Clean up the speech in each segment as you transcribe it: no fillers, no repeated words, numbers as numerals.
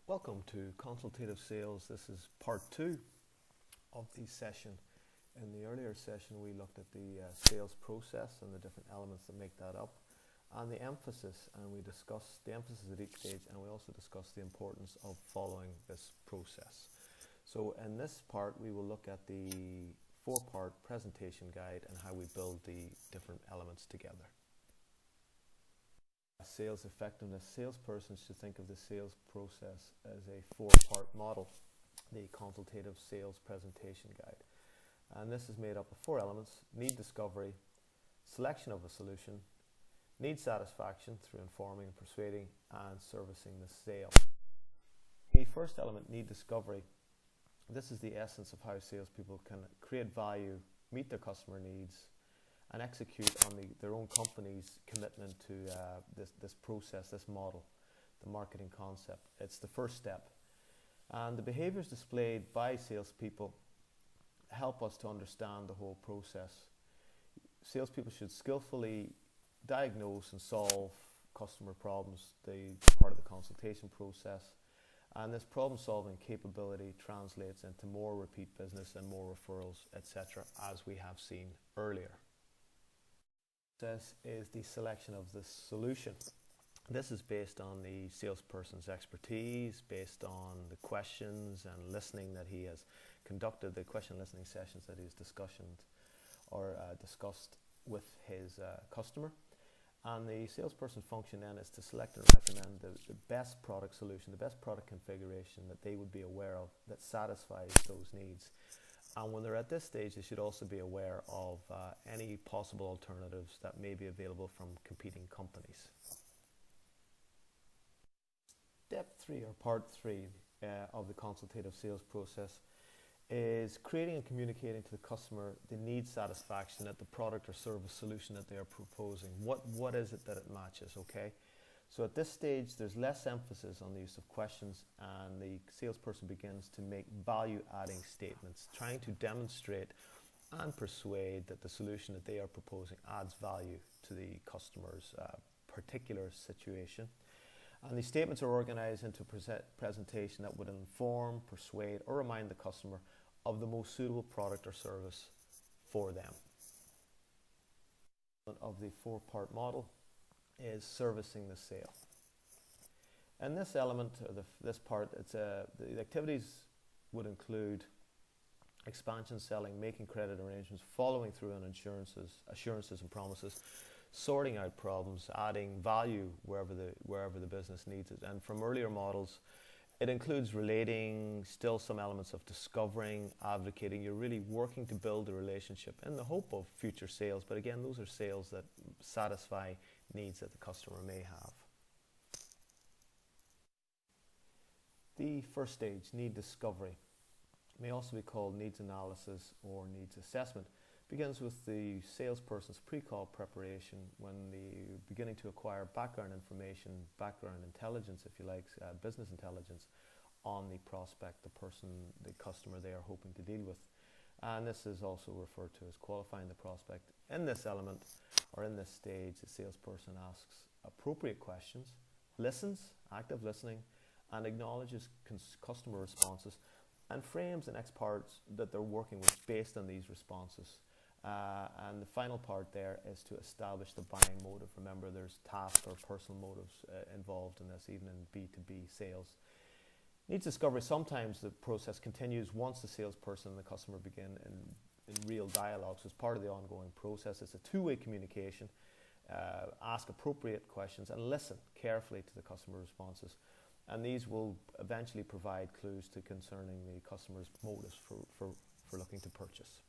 Welcome to Consultative Sales. This is part two of the session. In the earlier session, we looked at the sales process and the different elements that make that up, and the emphasis, and we discussed the emphasis at each stage, and we also discussed the importance of following this process. So in this part, we will look at the four-part presentation guide and how we build the different elements together. Sales effectiveness. Salespersons should think of the sales process as a four-part model, the consultative sales presentation guide. And this is made up of four elements: need discovery, selection of a solution, need satisfaction through informing and persuading, and servicing the sale. The first element, need discovery. This is the essence of how salespeople can create value, meet their customer needs, and execute on their own company's commitment to this process, this model, the marketing concept. It's the first step. And the behaviors displayed by salespeople help us to understand the whole process. Salespeople should skillfully diagnose and solve customer problems, part of the consultation process. And this problem-solving capability translates into more repeat business and more referrals, etc., as we have seen earlier. This is the selection of the solution. This is based on the salesperson's expertise, based on the questions and listening that he has conducted, the question listening sessions that he's discussed with his customer. And the salesperson function then is to select and recommend the best product solution, the best product configuration that they would be aware of that satisfies those needs. And when they're at this stage, they should also be aware of any possible alternatives that may be available from competing companies. Step 3, or part 3 of the consultative sales process, is creating and communicating to the customer the need satisfaction that the product or service solution that they are proposing. What is it that it matches, okay? So at this stage, there's less emphasis on the use of questions, and the salesperson begins to make value-adding statements, trying to demonstrate and persuade that the solution that they are proposing adds value to the customer's particular situation. And these statements are organized into a presentation that would inform, persuade, or remind the customer of the most suitable product or service for them. Of the four-part model is servicing the sale. And this element, or this part, the activities would include expansion selling, making credit arrangements, following through on assurances and promises, sorting out problems, adding value wherever the business needs it. And from earlier models, it includes relating, still some elements of discovering, advocating. You're really working to build a relationship in the hope of future sales. But again, those are sales that satisfy needs that the customer may have. The first stage, need discovery, may also be called needs analysis or needs assessment, begins with the salesperson's pre-call preparation when they're beginning to acquire background information, background intelligence, if you like, business intelligence on the prospect, the customer they are hoping to deal with. And this is also referred to as qualifying the prospect. In this element, or in this stage, the salesperson asks appropriate questions, listens, active listening, and acknowledges customer responses, and frames the next parts that they're working with based on these responses. And the final part there is to establish the buying motive. Remember, there's task or personal motives involved in this, even in B2B sales. Needs discovery, sometimes the process continues once the salesperson and the customer begin in real dialogue. So it's part of the ongoing process. It's a two-way communication. Ask appropriate questions and listen carefully to the customer responses. And these will eventually provide clues to concerning the customer's motives for looking to purchase.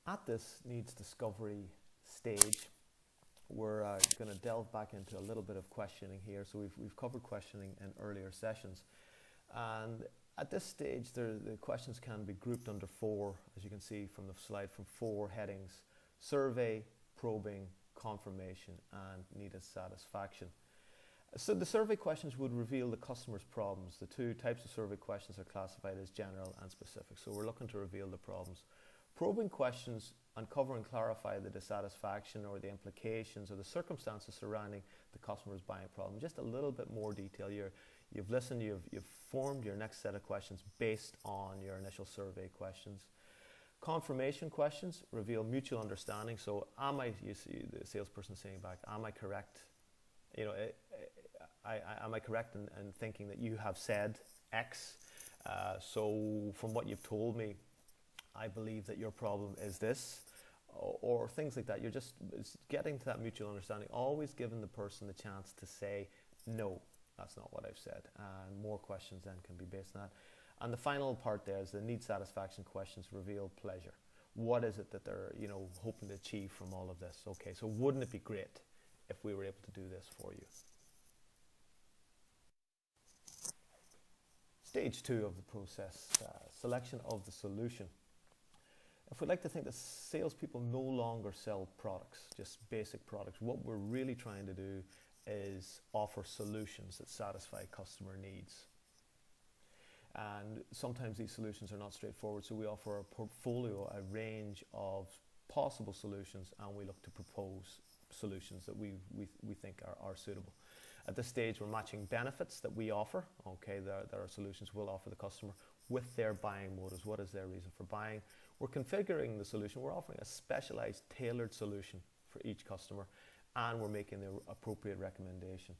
At this needs discovery stage, we're going to delve back into a little bit of questioning here. So we've covered questioning in earlier sessions. And at this stage, the questions can be grouped under four, as you can see from the slide, from four headings: survey, probing, confirmation, and needed satisfaction. So the survey questions would reveal the customer's problems. The two types of survey questions are classified as general and specific. So we're looking to reveal the problems. Probing questions uncover and clarify the dissatisfaction or the implications or the circumstances surrounding the the customer's buying problem. Just a little bit more detail. You've listened, you've formed your next set of questions based on your initial survey questions. Confirmation questions reveal mutual understanding. So you see the salesperson saying back, am I correct? Am I correct in thinking that you have said X? So from what you've told me, I believe that your problem is this, or things like that. You're just getting to that mutual understanding, always giving the person the chance to say, no, that's not what I've said. And more questions then can be based on that. And the final part there is the need satisfaction questions reveal pleasure. What is it that they're hoping to achieve from all of this? Okay, so wouldn't it be great if we were able to do this for you? Stage 2 of the process, selection of the solution. If we'd like to think that salespeople no longer sell products, just basic products, what we're really trying to do is offer solutions that satisfy customer needs. And sometimes these solutions are not straightforward, so we offer a portfolio, a range of possible solutions, and we look to propose solutions that we think are suitable. At this stage, we're matching benefits that we offer, that our solutions will offer the customer, with their buying motives. What is their reason for buying? We're configuring the solution. We're offering a specialized, tailored solution for each customer, and we're making the appropriate recommendation.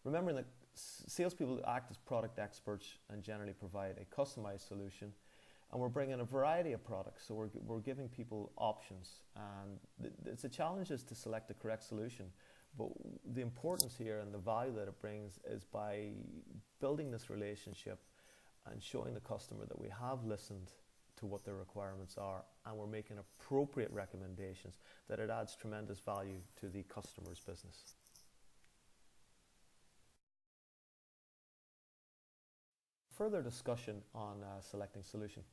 Remembering that salespeople act as product experts and generally provide a customized solution, and we're bringing a variety of products, so we're giving people options. And the challenge is to select the correct solution, but the importance here and the value that it brings is by building this relationship and showing the customer that we have listened to what their requirements are, and we're making appropriate recommendations, that it adds tremendous value to the customer's business. Further discussion on selecting solution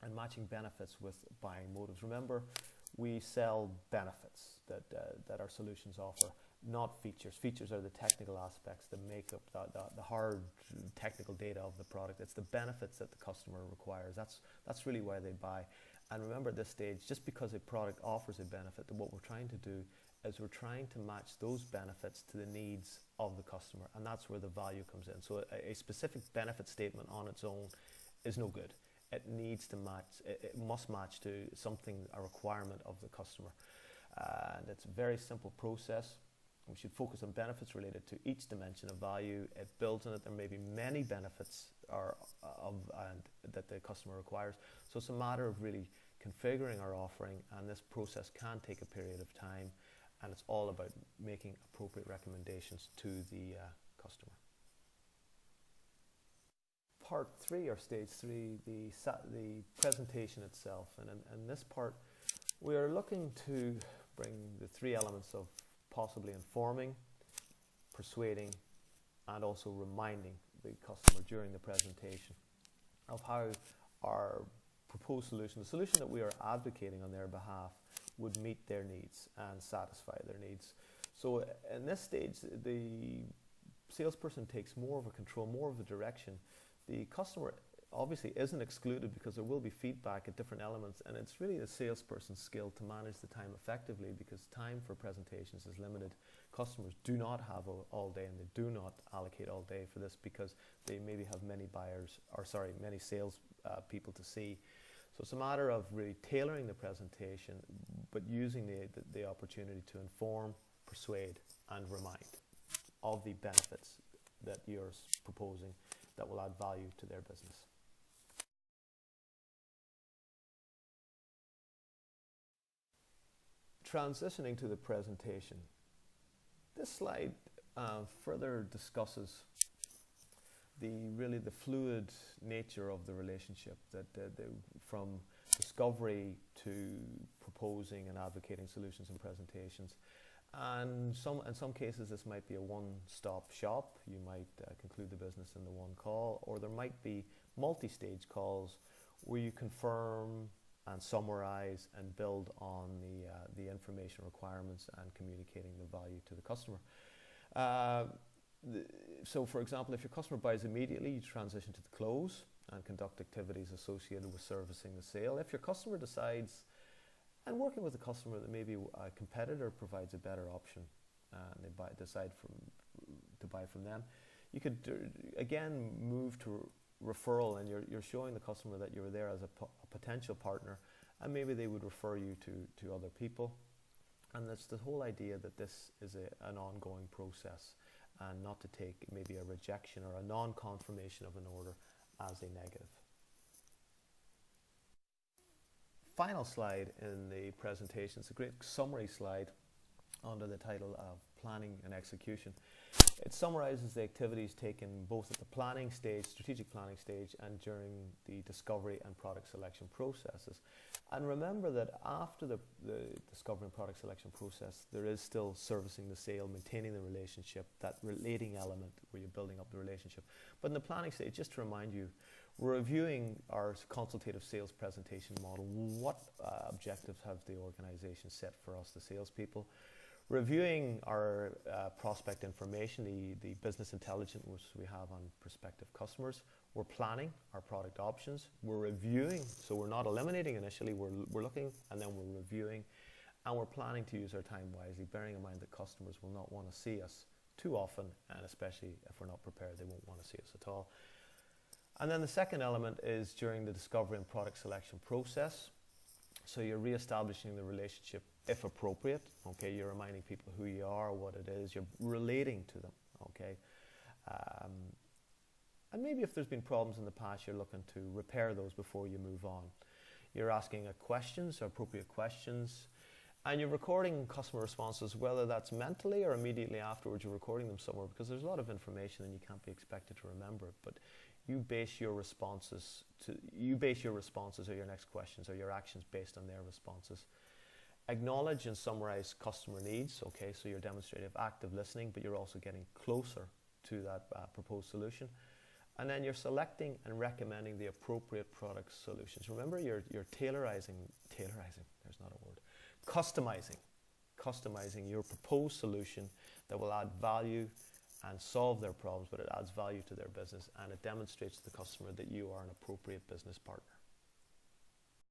and matching benefits with buying motives. Remember, we sell benefits that our solutions offer, not features. Features are the technical aspects that make up the hard technical data of the product. It's the benefits that the customer requires. That's really why they buy. And remember, at this stage, just because a product offers a benefit, what we're trying to do is we're trying to match those benefits to the needs of the customer, and that's where the value comes in. So a specific benefit statement on its own is no good. It needs to match, it must match to something, a requirement of the customer. And it's a very simple process. We should focus on benefits related to each dimension of value. It builds on it. There may be many benefits that the customer requires. So it's a matter of really configuring our offering, and this process can take a period of time, and it's all about making appropriate recommendations to the customer. Part 3, or stage 3, the presentation itself. And in this part, we are looking to bring the 3 elements of possibly informing, persuading, and also reminding the customer during the presentation of how our proposed solution, the solution that we are advocating on their behalf, would meet their needs and satisfy their needs. So in this stage, the salesperson takes more of a control, more of the direction. The customer obviously isn't excluded, because there will be feedback at different elements, and it's really the salesperson's skill to manage the time effectively, because time for presentations is limited. Customers do not have all day, and they do not allocate all day for this, because they maybe have many sales people to see. So it's a matter of really tailoring the presentation, but using the opportunity to inform, persuade, and remind of the benefits that you're proposing that will add value to their business. Transitioning to the presentation. This slide further discusses the fluid nature of the relationship, that from discovery to proposing and advocating solutions and presentations. And in some cases, this might be a one-stop shop. You might conclude the business in the one call, or there might be multi-stage calls where you confirm and summarize and build on the information requirements and communicating the value to the customer. So for example, if your customer buys immediately, you transition to the close and conduct activities associated with servicing the sale. If your customer decides, and working with the customer, that maybe a competitor provides a better option, and they decide to buy from them. You could again move to referral, and you're showing the customer that you're there as a potential partner, and maybe they would refer you to other people. And that's the whole idea that this is an ongoing process, and not to take maybe a rejection or a non-confirmation of an order as a negative. Final slide in the presentation. It's a great summary slide under the title of Planning and Execution. It summarizes the activities taken both at the planning stage, strategic planning stage, and during the discovery and product selection processes. And remember that after the discovery and product selection process, there is still servicing the sale, maintaining the relationship, that relating element where you're building up the relationship. But in the planning stage, just to remind you, we're reviewing our consultative sales presentation model. What objectives have the organization set for us, the salespeople? Reviewing our prospect information, the business intelligence which we have on prospective customers. We're planning our product options. We're reviewing, so we're not eliminating initially, we're looking, and then we're reviewing, and we're planning to use our time wisely, bearing in mind that customers will not want to see us too often, and especially if we're not prepared, they won't want to see us at all. And then the second element is during the discovery and product selection process. So you're re-establishing the relationship if appropriate, okay? You're reminding people who you are, what it is, you're relating to them, okay? And maybe if there's been problems in the past, you're looking to repair those before you move on. You're asking questions, appropriate questions, and you're recording customer responses, whether that's mentally or immediately afterwards, you're recording them somewhere, because there's a lot of information and you can't be expected to remember it, but you base your responses or your next questions or your actions based on their responses. Acknowledge and summarize customer needs, okay, so you're demonstrating active listening, but you're also getting closer to that proposed solution. And then you're selecting and recommending the appropriate product solutions. Remember, you're tailorizing, there's not a word, customizing your proposed solution that will add value and solve their problems, but it adds value to their business, and it demonstrates to the customer that you are an appropriate business partner.